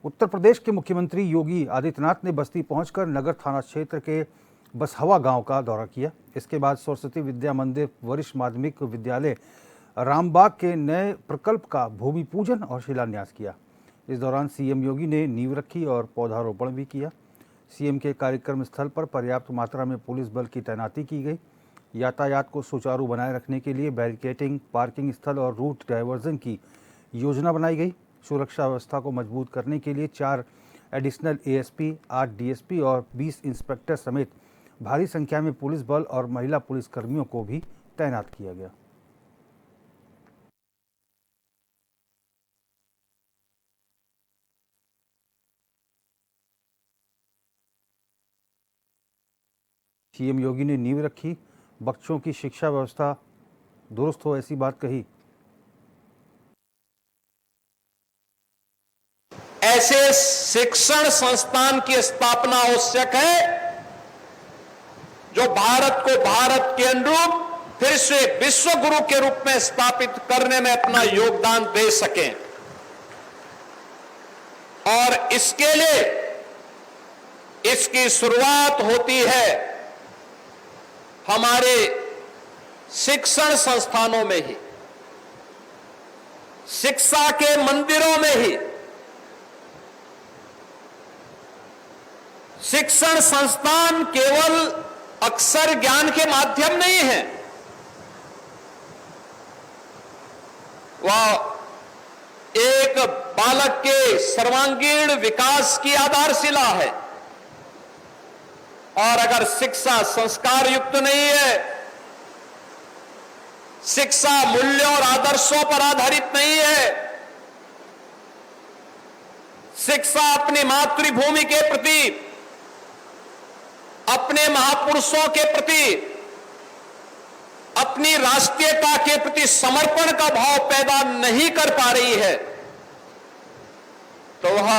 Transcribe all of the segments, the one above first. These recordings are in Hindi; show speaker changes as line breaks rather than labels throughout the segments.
उत्तर प्रदेश के मुख्यमंत्री योगी आदित्यनाथ ने बस्ती पहुंचकर नगर थाना क्षेत्र के बसहवा गांव का दौरा किया। इसके बाद सरस्वती विद्या मंदिर वरिष्ठ माध्यमिक विद्यालय रामबाग के नए प्रकल्प का भूमि पूजन और शिलान्यास किया। इस दौरान सीएम योगी ने नींव रखी और पौधारोपण भी किया। सीएम के कार्यक्रम स्थल पर पर्याप्त मात्रा में पुलिस बल की तैनाती की गई। यातायात को सुचारू बनाए रखने के लिए बैरिकेटिंग, पार्किंग स्थल और रूट डायवर्जन की योजना बनाई गई। सुरक्षा व्यवस्था को मजबूत करने के लिए 4 एडिशनल एएसपी, 8 डीएसपी और 20 इंस्पेक्टर समेत भारी संख्या में पुलिस बल और महिला पुलिस कर्मियों को भी तैनात किया गया। सीएम योगी ने नींव रखी, बच्चों की शिक्षा व्यवस्था दुरुस्त हो ऐसी बात कही।
ऐसे शिक्षण संस्थान की स्थापना आवश्यक है जो भारत को भारत के अनुरूप फिर से विश्व गुरु के रूप में स्थापित करने में अपना योगदान दे सकें। और इसके लिए इसकी शुरुआत होती है हमारे शिक्षण संस्थानों में ही, शिक्षा के मंदिरों में ही। शिक्षण संस्थान केवल अक्षर ज्ञान के माध्यम नहीं है, वह एक बालक के सर्वांगीण विकास की आधारशिला है। और अगर शिक्षा संस्कार युक्त नहीं है, शिक्षा मूल्यों और आदर्शों पर आधारित नहीं है, शिक्षा अपनी मातृभूमि के प्रति, अपने महापुरुषों के प्रति, अपनी राष्ट्रीयता के प्रति समर्पण का भाव पैदा नहीं कर पा रही है, तो वह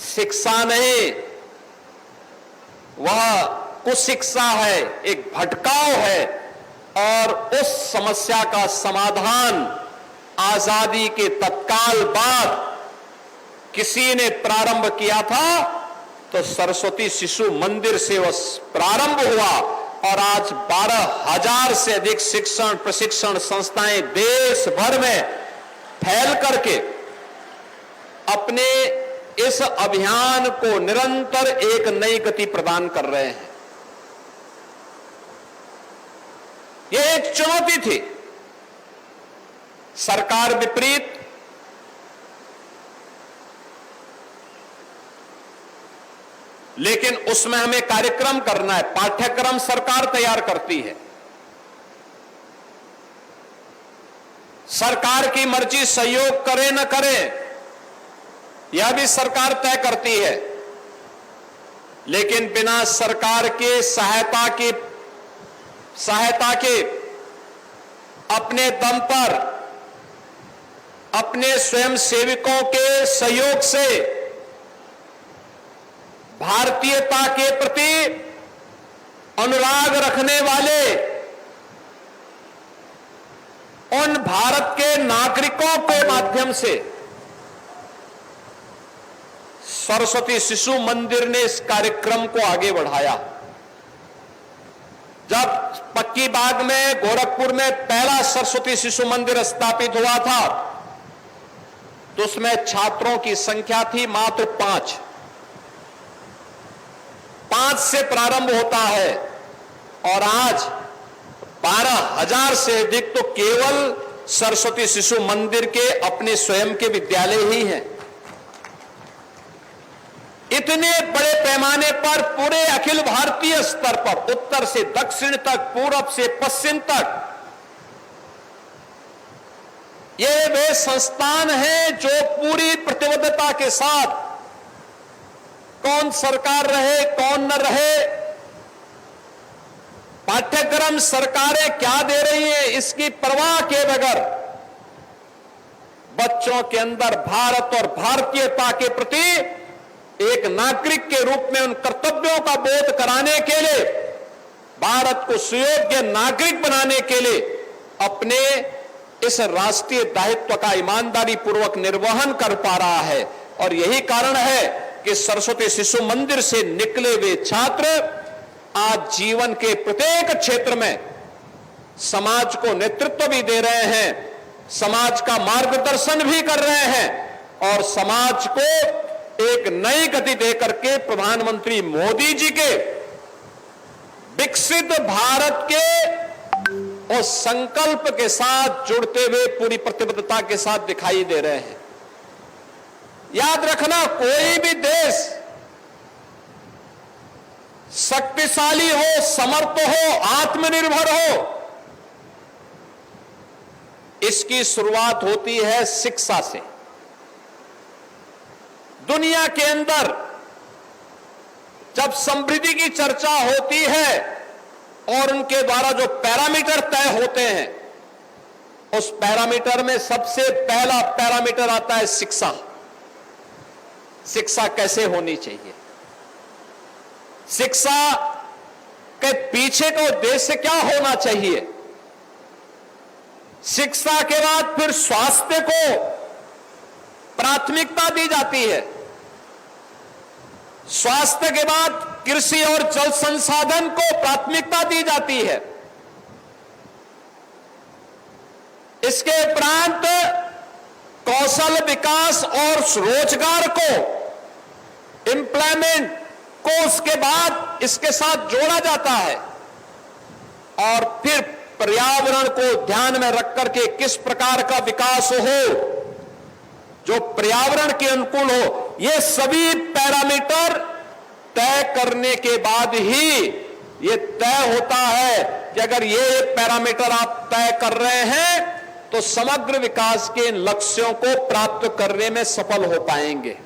शिक्षा नहीं, वह कुशिक्षा है, एक भटकाव है। और उस समस्या का समाधान आजादी के तत्काल बाद किसी ने प्रारंभ किया था, तो सरस्वती शिशु मंदिर से वह प्रारंभ हुआ। और आज 12,000 से अधिक शिक्षण प्रशिक्षण संस्थाएं देश भर में फैल करके अपने इस अभियान को निरंतर एक नई गति प्रदान कर रहे हैं। यह एक चुनौती थी, सरकार विपरीत, लेकिन उसमें हमें कार्यक्रम करना है। पाठ्यक्रम सरकार तैयार करती है, सरकार की मर्जी सहयोग करे न करे यह भी सरकार तय करती है। लेकिन बिना सरकार के सहायता के अपने दम पर, अपने स्वयं सेवकों के सहयोग से भारतीयता के प्रति अनुराग रखने वाले उन भारत के नागरिकों के माध्यम से सरस्वती शिशु मंदिर ने इस कार्यक्रम को आगे बढ़ाया। जब पक्की बाग में, गोरखपुर में पहला सरस्वती शिशु मंदिर स्थापित हुआ था, तो उसमें छात्रों की संख्या थी मात्र 5 से प्रारंभ होता है। और आज 12,000 से अधिक तो केवल सरस्वती शिशु मंदिर के अपने स्वयं के विद्यालय ही हैं। इतने बड़े पैमाने पर पूरे अखिल भारतीय स्तर पर, उत्तर से दक्षिण तक, पूरब से पश्चिम तक, ये वे संस्थान हैं जो पूरी प्रतिबद्धता के साथ, कौन सरकार रहे कौन न रहे, पाठ्यक्रम सरकारें क्या दे रही हैं इसकी परवाह किए बगैर बच्चों के अंदर भारत और भारतीयता के प्रति एक नागरिक के रूप में उन कर्तव्यों का बोध कराने के लिए, भारत को सुयोग्य नागरिक बनाने के लिए अपने इस राष्ट्रीय दायित्व का ईमानदारी पूर्वक निर्वहन कर पा रहा है। और यही कारण है कि सरस्वती शिशु मंदिर से निकले हुए छात्र आज जीवन के प्रत्येक क्षेत्र में समाज को नेतृत्व भी दे रहे हैं, समाज का मार्गदर्शन भी कर रहे हैं और समाज को एक नई गति देकर के प्रधानमंत्री मोदी जी के विकसित भारत के उस संकल्प के साथ जुड़ते हुए पूरी प्रतिबद्धता के साथ दिखाई दे रहे हैं। याद रखना, कोई भी देश शक्तिशाली हो, समर्थ हो, आत्मनिर्भर हो, इसकी शुरुआत होती है शिक्षा से। दुनिया के अंदर जब समृद्धि की चर्चा होती है और उनके द्वारा जो पैरामीटर तय होते हैं, उस पैरामीटर में सबसे पहला पैरामीटर आता है शिक्षा। शिक्षा कैसे होनी चाहिए, शिक्षा के पीछे का उद्देश्य क्या होना चाहिए। शिक्षा के बाद फिर स्वास्थ्य को प्राथमिकता दी जाती है, स्वास्थ्य के बाद कृषि और जल संसाधन को प्राथमिकता दी जाती है, इसके उपरांत कौशल विकास और रोजगार को, एम्प्लॉयमेंट को उसके बाद इसके साथ जोड़ा जाता है और फिर पर्यावरण को ध्यान में रख करके किस प्रकार का विकास हो जो पर्यावरण के अनुकूल हो। ये सभी पैरामीटर तय करने के बाद ही ये तय होता है कि अगर ये पैरामीटर आप तय कर रहे हैं तो समग्र विकास के इन लक्ष्यों को प्राप्त करने में सफल हो पाएंगे।